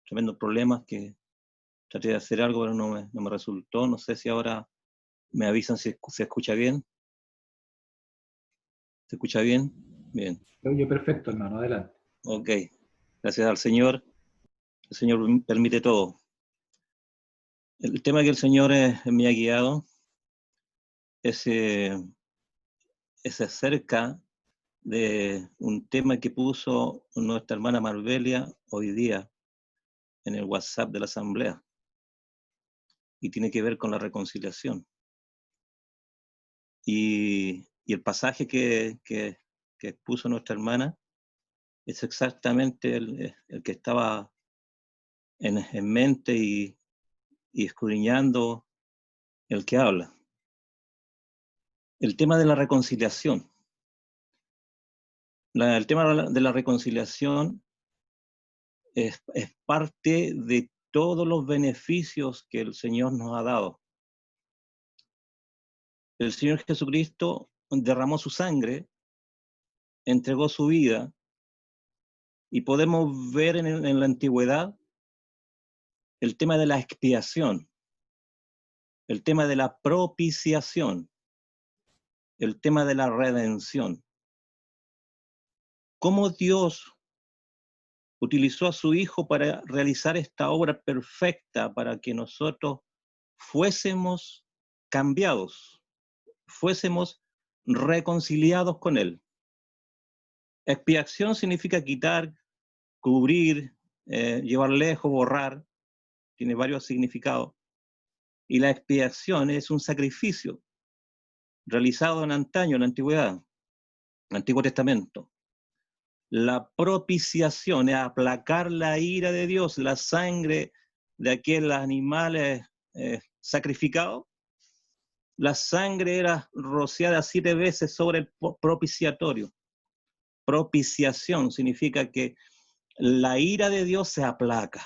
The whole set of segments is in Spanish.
tremendos problemas que traté de hacer algo, pero no me resultó. No sé si ahora me avisan si se escucha bien. ¿Se escucha bien? Bien. Lo oye perfecto, hermano, adelante. Ok. Gracias al Señor. El Señor permite todo. El tema que el Señor me ha guiado es acerca de un tema que puso nuestra hermana Marbelia hoy día en el WhatsApp de la Asamblea, y tiene que ver con la reconciliación. Y el pasaje que expuso nuestra hermana es exactamente el que estaba en mente y escudriñando el que habla. El tema de la reconciliación. El tema de la reconciliación es parte de todos los beneficios que el Señor nos ha dado. El Señor Jesucristo derramó su sangre, entregó su vida, y podemos ver en la antigüedad el tema de la expiación, el tema de la propiciación, el tema de la redención. Cómo Dios utilizó a su Hijo para realizar esta obra perfecta para que nosotros fuésemos cambiados, fuésemos reconciliados con Él. Expiación significa quitar, cubrir, llevar lejos, borrar, tiene varios significados. Y la expiación es un sacrificio realizado en antaño, en la antigüedad, en el Antiguo Testamento. La propiciación es aplacar la ira de Dios, la sangre de aquellos animales sacrificados. La sangre era rociada 7 veces sobre el propiciatorio. Propiciación significa que la ira de Dios se aplaca.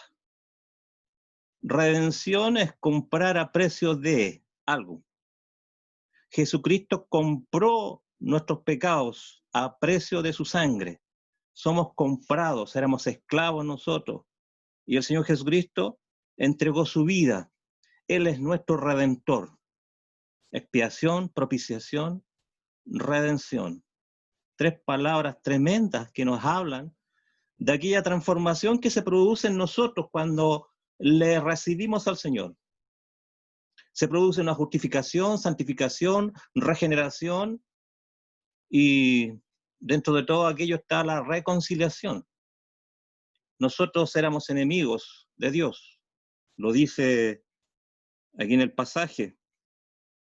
Redención es comprar a precio de algo. Jesucristo compró nuestros pecados a precio de su sangre. Somos comprados, éramos esclavos nosotros. Y el Señor Jesucristo entregó su vida. Él es nuestro redentor. Expiación, propiciación, redención. 3 palabras tremendas que nos hablan de aquella transformación que se produce en nosotros cuando le recibimos al Señor. Se produce una justificación, santificación, regeneración, y dentro de todo aquello está la reconciliación. Nosotros éramos enemigos de Dios, lo dice aquí en el pasaje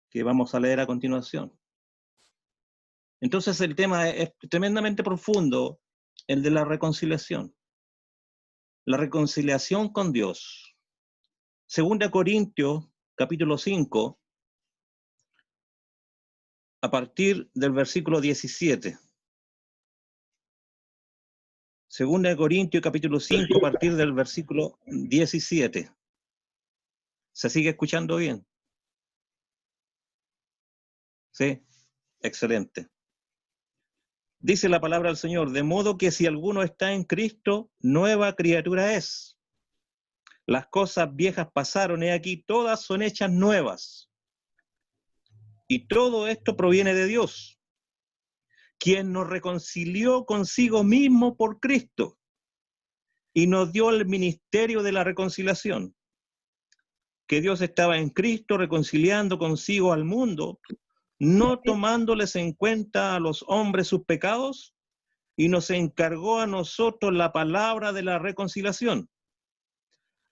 que vamos a leer a continuación. Entonces el tema es tremendamente profundo, el de la reconciliación. La reconciliación con Dios. 2 Corintios, capítulo 5, a partir del versículo 17. 2 Corintios, capítulo 5, a partir del versículo 17. ¿Se sigue escuchando bien? Sí, excelente. Dice la palabra del Señor: de modo que si alguno está en Cristo, nueva criatura es. Las cosas viejas pasaron, he aquí todas son hechas nuevas. Y todo esto proviene de Dios, quien nos reconcilió consigo mismo por Cristo y nos dio el ministerio de la reconciliación. Que Dios estaba en Cristo reconciliando consigo al mundo, no tomándoles en cuenta a los hombres sus pecados, y nos encargó a nosotros la palabra de la reconciliación.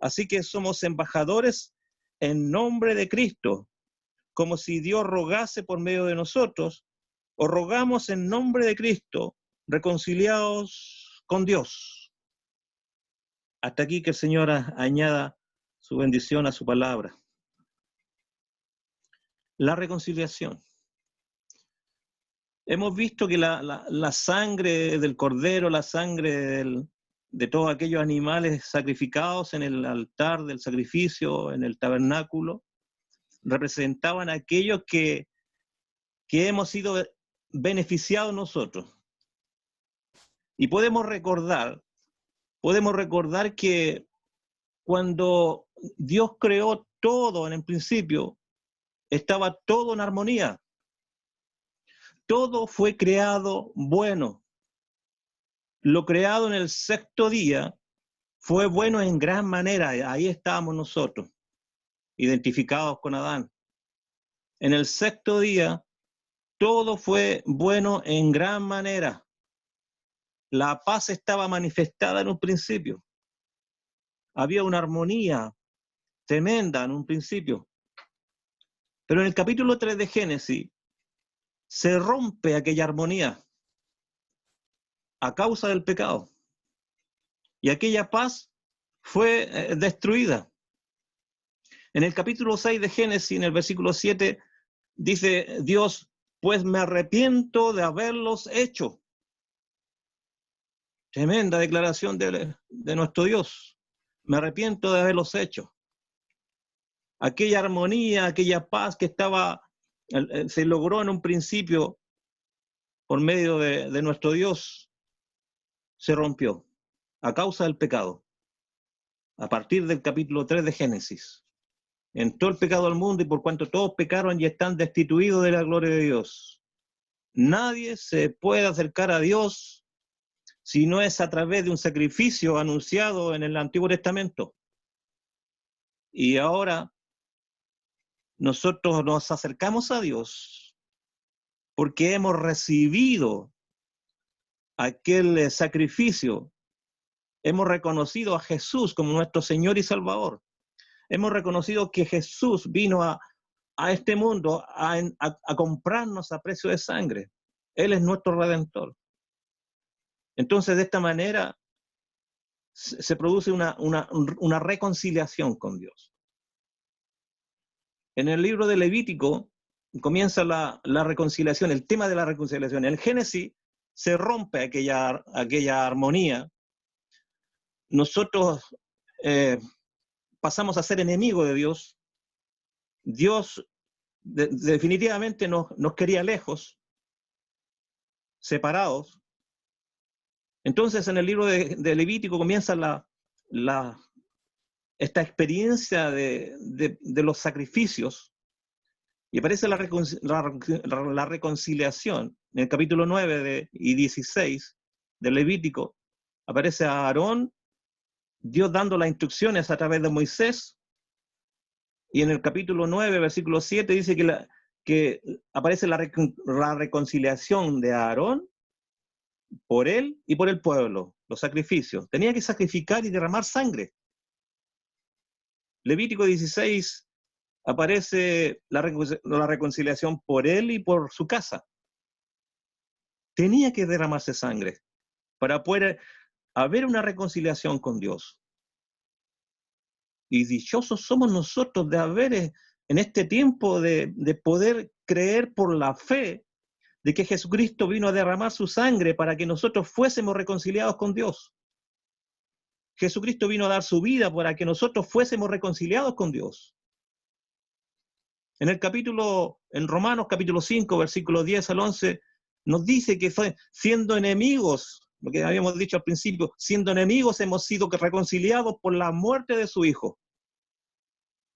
Así que somos embajadores en nombre de Cristo, como si Dios rogase por medio de nosotros, o rogamos en nombre de Cristo, reconciliados con Dios. Hasta aquí, que el Señor añada su bendición a su palabra. La reconciliación. Hemos visto que la sangre del cordero, la sangre de todos aquellos animales sacrificados en el altar del sacrificio, en el tabernáculo, representaban aquellos que hemos sido beneficiados nosotros. Y podemos recordar que cuando Dios creó todo en el principio, estaba todo en armonía. Todo fue creado bueno. Lo creado en el sexto día fue bueno en gran manera. Ahí estábamos nosotros, identificados con Adán. En el sexto día, todo fue bueno en gran manera. La paz estaba manifestada en un principio. Había una armonía tremenda en un principio. Pero en el capítulo 3 de Génesis se rompe aquella armonía a causa del pecado. Y aquella paz fue destruida. En el capítulo 6 de Génesis, en el versículo 7, dice Dios, pues me arrepiento de haberlos hecho. Tremenda declaración de nuestro Dios. Me arrepiento de haberlos hecho. Aquella armonía, aquella paz que se logró en un principio por medio de nuestro Dios, se rompió a causa del pecado. A partir del capítulo 3 de Génesis. Entró el pecado al mundo y por cuanto todos pecaron y están destituidos de la gloria de Dios. Nadie se puede acercar a Dios si no es a través de un sacrificio anunciado en el Antiguo Testamento. Y ahora nosotros nos acercamos a Dios porque hemos recibido aquel sacrificio. Hemos reconocido a Jesús como nuestro Señor y Salvador. Hemos reconocido que Jesús vino a este mundo a comprarnos a precio de sangre. Él es nuestro Redentor. Entonces, de esta manera, se produce una reconciliación con Dios. En el libro de Levítico comienza la reconciliación, el tema de la reconciliación. En el Génesis se rompe aquella armonía. Nosotros pasamos a ser enemigos de Dios. Dios definitivamente nos quería lejos, separados. Entonces en el libro de Levítico comienza esta experiencia de los sacrificios y aparece la reconciliación. En el capítulo 9 y 16 de Levítico aparece a Aarón, Dios dando las instrucciones a través de Moisés, y en el capítulo 9, versículo 7 dice que aparece la reconciliación de Aarón por él y por el pueblo, los sacrificios. Tenía que sacrificar y derramar sangre. Levítico 16 aparece la reconciliación por él y por su casa. Tenía que derramarse sangre para poder haber una reconciliación con Dios. Y dichosos somos nosotros de haber en este tiempo de poder creer por la fe de que Jesucristo vino a derramar su sangre para que nosotros fuésemos reconciliados con Dios. Jesucristo vino a dar su vida para que nosotros fuésemos reconciliados con Dios. En Romanos capítulo 5, versículos 10 al 11, nos dice que siendo enemigos, lo que habíamos dicho al principio, siendo enemigos hemos sido reconciliados por la muerte de su Hijo.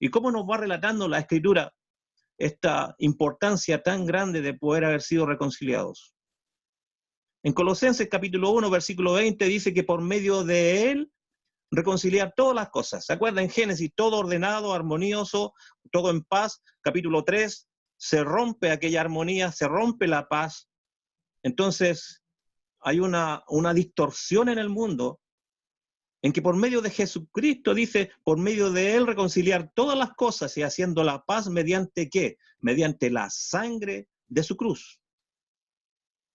¿Y cómo nos va relatando la Escritura esta importancia tan grande de poder haber sido reconciliados? En Colosenses capítulo 1, versículo 20 dice que por medio de Él reconciliar todas las cosas. ¿Se acuerdan? En Génesis, todo ordenado, armonioso, todo en paz. Capítulo 3, se rompe aquella armonía, se rompe la paz. Entonces, hay una distorsión en el mundo en que por medio de Jesucristo, dice, por medio de Él reconciliar todas las cosas y haciendo la paz mediante ¿qué? Mediante la sangre de su cruz.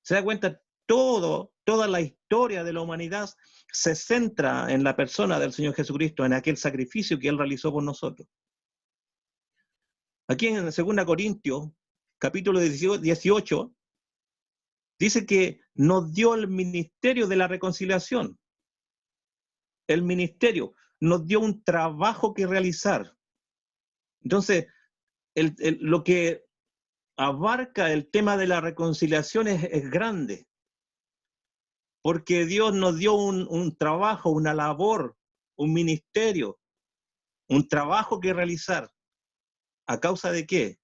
¿Se da cuenta? Toda la historia de la humanidad se centra en la persona del Señor Jesucristo, en aquel sacrificio que Él realizó por nosotros. Aquí en 2 Corintios, capítulo 18, dice que nos dio el ministerio de la reconciliación. El ministerio nos dio un trabajo que realizar. Entonces, lo que abarca el tema de la reconciliación es grande. Porque Dios nos dio un trabajo, una labor, un ministerio, un trabajo que realizar. ¿A causa de qué?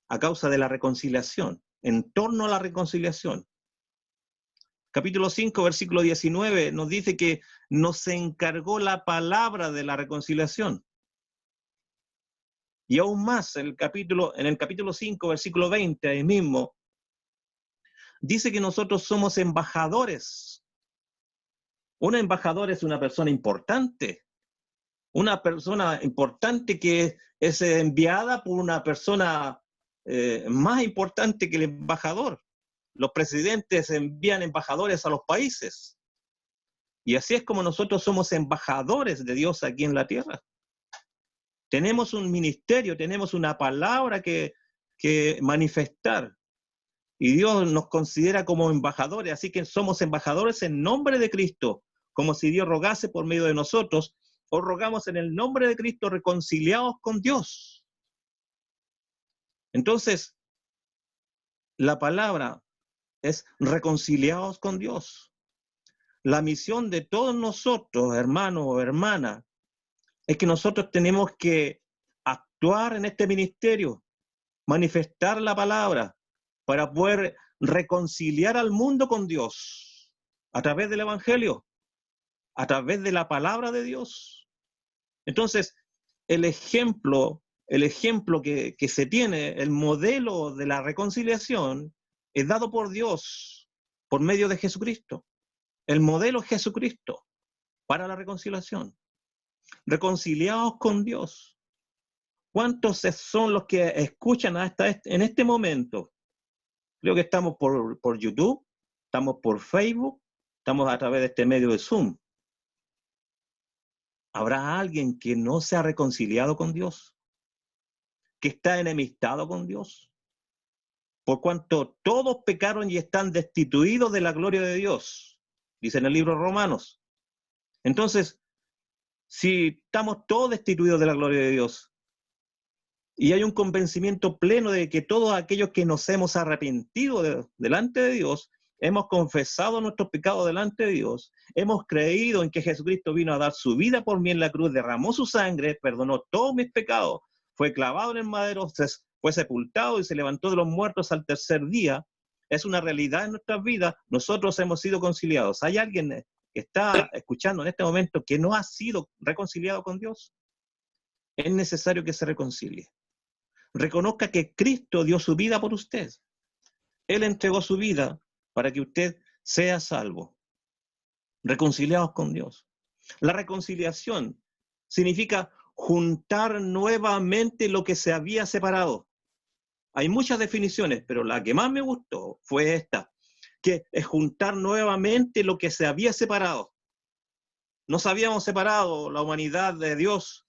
A causa de la reconciliación, en torno a la reconciliación. Capítulo 5, versículo 19, nos dice que nos encargó la palabra de la reconciliación. Y aún más, en el capítulo 5, versículo 20, ahí mismo, dice que nosotros somos embajadores. Un embajador es una persona importante que es enviada por una persona más importante que el embajador. Los presidentes envían embajadores a los países. Y así es como nosotros somos embajadores de Dios aquí en la tierra. Tenemos un ministerio, tenemos una palabra que manifestar. Y Dios nos considera como embajadores, así que somos embajadores en nombre de Cristo, como si Dios rogase por medio de nosotros, o rogamos en el nombre de Cristo reconciliados con Dios. Entonces, la palabra es reconciliados con Dios. La misión de todos nosotros, hermanos o hermanas, es que nosotros tenemos que actuar en este ministerio, manifestar la palabra para poder reconciliar al mundo con Dios a través del Evangelio, a través de la palabra de Dios. Entonces, el ejemplo que se tiene, el modelo de la reconciliación, es dado por Dios por medio de Jesucristo. El modelo es Jesucristo para la reconciliación. Reconciliados con Dios. ¿Cuántos son los que escuchan en este momento? Creo que estamos por YouTube, estamos por Facebook, estamos a través de este medio de Zoom. ¿Habrá alguien que no se ha reconciliado con Dios? ¿Que está enemistado con Dios? Por cuanto todos pecaron y están destituidos de la gloria de Dios, dice en el libro de Romanos. Entonces, si estamos todos destituidos de la gloria de Dios, y hay un convencimiento pleno de que todos aquellos que nos hemos arrepentido delante de Dios, hemos confesado nuestros pecados delante de Dios, hemos creído en que Jesucristo vino a dar su vida por mí en la cruz, derramó su sangre, perdonó todos mis pecados, fue clavado en el madero, fue sepultado y se levantó de los muertos al tercer día. Es una realidad en nuestras vidas. Nosotros hemos sido conciliados. ¿Hay alguien que está escuchando en este momento que no ha sido reconciliado con Dios? Es necesario que se reconcilie. Reconozca que Cristo dio su vida por usted. Él entregó su vida para que usted sea salvo. Reconciliados con Dios. La reconciliación significa juntar nuevamente lo que se había separado. Hay muchas definiciones, pero la que más me gustó fue esta, que es juntar nuevamente lo que se había separado. Nos habíamos separado, la humanidad de Dios,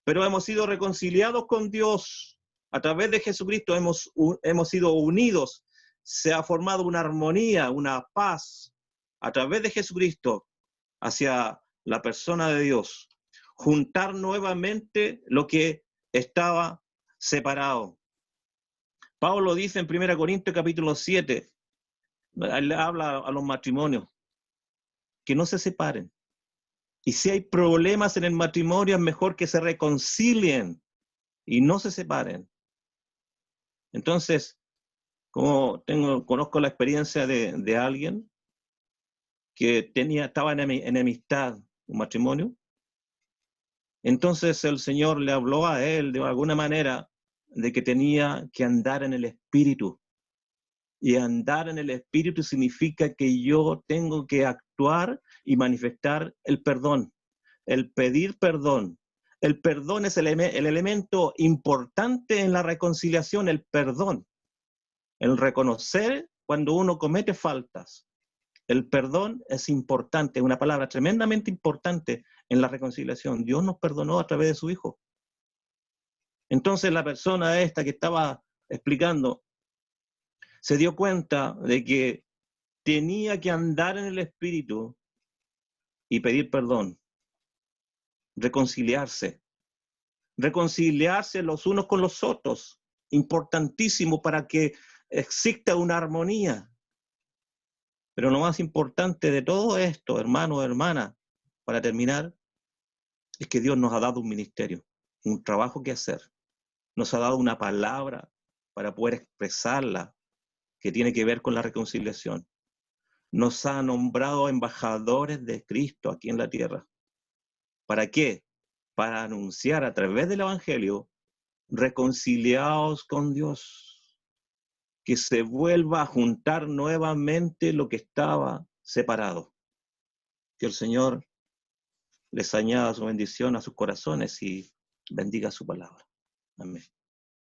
pero hemos sido reconciliados con Dios. A través de Jesucristo hemos sido unidos. Se ha formado una armonía, una paz a través de Jesucristo hacia la persona de Dios. Juntar nuevamente lo que estaba separado. Pablo dice en 1 Corintios capítulo 7, él habla a los matrimonios, que no se separen. Y si hay problemas en el matrimonio, es mejor que se reconcilien y no se separen. Entonces, conozco la experiencia de alguien que estaba en enemistad, un matrimonio. Entonces el Señor le habló a él de alguna manera de que tenía que andar en el Espíritu. Y andar en el Espíritu significa que yo tengo que actuar y manifestar el perdón, el pedir perdón. El perdón es el elemento importante en la reconciliación, el perdón. El reconocer cuando uno comete faltas. El perdón es importante, es una palabra tremendamente importante en la reconciliación. Dios nos perdonó a través de su Hijo. Entonces la persona esta que estaba explicando se dio cuenta de que tenía que andar en el Espíritu y pedir perdón, reconciliarse los unos con los otros, importantísimo para que exista una armonía. Pero lo más importante de todo esto, hermano o hermana, para terminar, es que Dios nos ha dado un ministerio, un trabajo que hacer. Nos ha dado una palabra para poder expresarla, que tiene que ver con la reconciliación. Nos ha nombrado embajadores de Cristo aquí en la tierra. ¿Para qué? Para anunciar a través del Evangelio, reconciliados con Dios, que se vuelva a juntar nuevamente lo que estaba separado. Que el Señor les añada su bendición a sus corazones y bendiga su palabra. Amén.